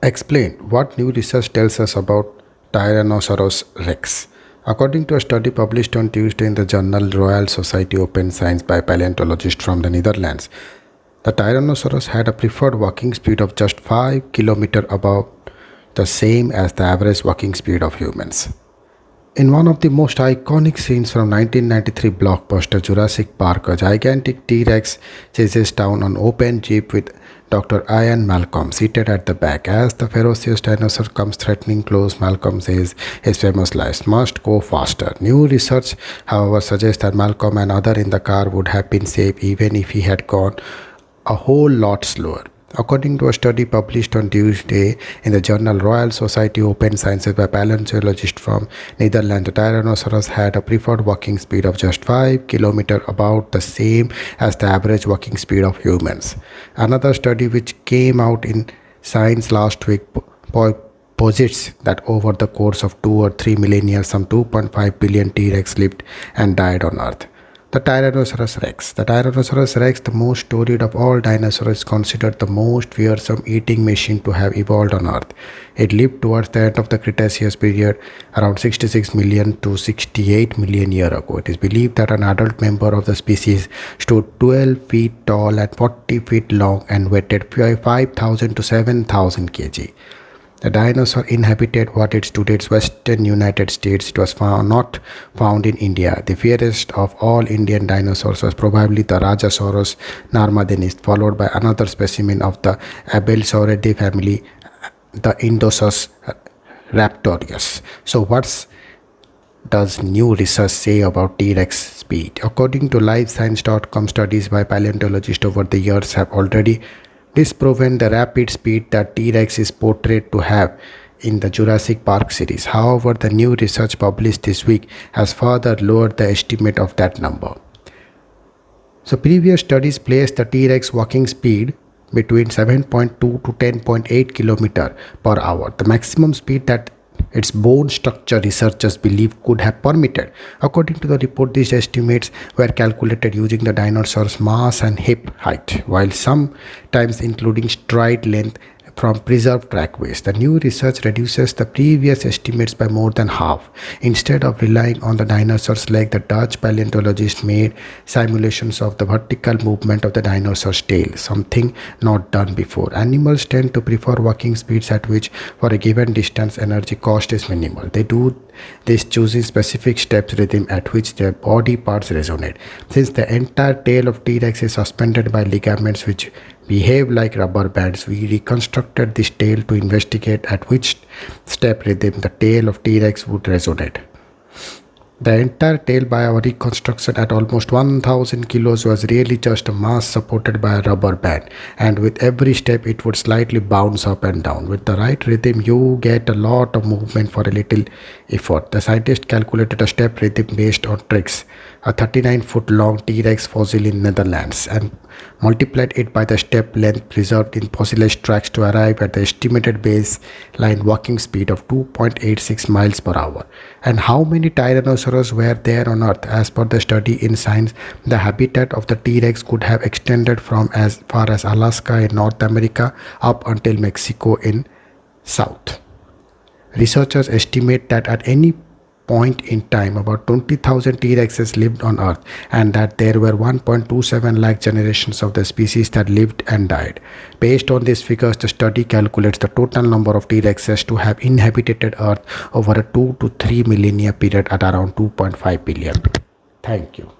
Explain what new research tells us about Tyrannosaurus rex. According to a study published on Tuesday in the journal Royal Society Open Science by paleontologists from the Netherlands, the Tyrannosaurus had a preferred walking speed of just 5 km above the same as the average walking speed of humans. In one of the most iconic scenes from 1993 blockbuster Jurassic Park, a gigantic T-Rex chases down an open jeep with Dr. Ian Malcolm seated at the back. As the ferocious dinosaur comes threatening close, Malcolm says his famous lines, "Must go faster." New research, however, suggests that Malcolm and others in the car would have been safe even if he had gone a whole lot slower. According to a study published on Tuesday in the journal Royal Society Open Sciences by paleontologists from Netherlands, the Tyrannosaurus had a preferred walking speed of just 5 km, about the same as the average walking speed of humans. Another study which came out in Science last week posits that over the course of 2 or 3 millennia, some 2.5 billion T-Rex lived and died on Earth. The Tyrannosaurus rex. The Tyrannosaurus rex, the most storied of all dinosaurs, is considered the most fearsome eating machine to have evolved on Earth. It lived towards the end of the Cretaceous period, around 66 million to 68 million years ago. It is believed that an adult member of the species stood 12 feet tall and 40 feet long and weighed 5,000 to 7,000 kg. The dinosaur inhabited what is today's western United States. It was not found in India. The fiercest of all Indian dinosaurs was probably the Rajasaurus narmadenis, followed by another specimen of the Abelisauridae family, the Indosus raptorius. So does new research say about T-Rex speed? According to LiveScience.com, studies by paleontologists over the years have already disproven the rapid speed that T-Rex is portrayed to have in the Jurassic Park series. However, the new research published this week has further lowered the estimate of that number. So previous studies placed the T-Rex walking speed between 7.2 to 10.8 km per hour, the maximum speed that its bone structure researchers believe could have permitted. According to the report, these estimates were calculated using the dinosaur's mass and hip height, while sometimes including stride length from preserved trackways. The new research reduces the previous estimates by more than half. Instead of relying on the dinosaur's leg, the Dutch paleontologists made simulations of the vertical movement of the dinosaur's tail, something not done before. Animals tend to prefer walking speeds at which, for a given distance, energy cost is minimal. They do this choosing specific steps rhythm at which their body parts resonate. Since the entire tail of T-Rex is suspended by ligaments which behave like rubber bands, we reconstructed this tail to investigate at which step rhythm the tail of T-Rex would resonate. The entire tail by our reconstruction at almost 1000 kilos was really just a mass supported by a rubber band, and with every step it would slightly bounce up and down. With the right rhythm you get a lot of movement for a little effort. The scientists calculated a step rhythm based on tricks, a 39-foot long T-Rex fossil in Netherlands, and multiplied it by the step length preserved in fossilized tracks to arrive at the estimated baseline walking speed of 2.86 miles per hour. And how many Tyrannosaurus were there on Earth? As per the study in Science, the habitat of the T-Rex could have extended from as far as Alaska in North America up until Mexico in South. Researchers estimate that at any point in time about 20,000 T-Rexes lived on Earth, and that there were 1.27 lakh generations of the species that lived and died. Based on these figures, the study calculates the total number of T-Rexes to have inhabited Earth over a 2 to 3 millennia period at around 2.5 billion. Thank you.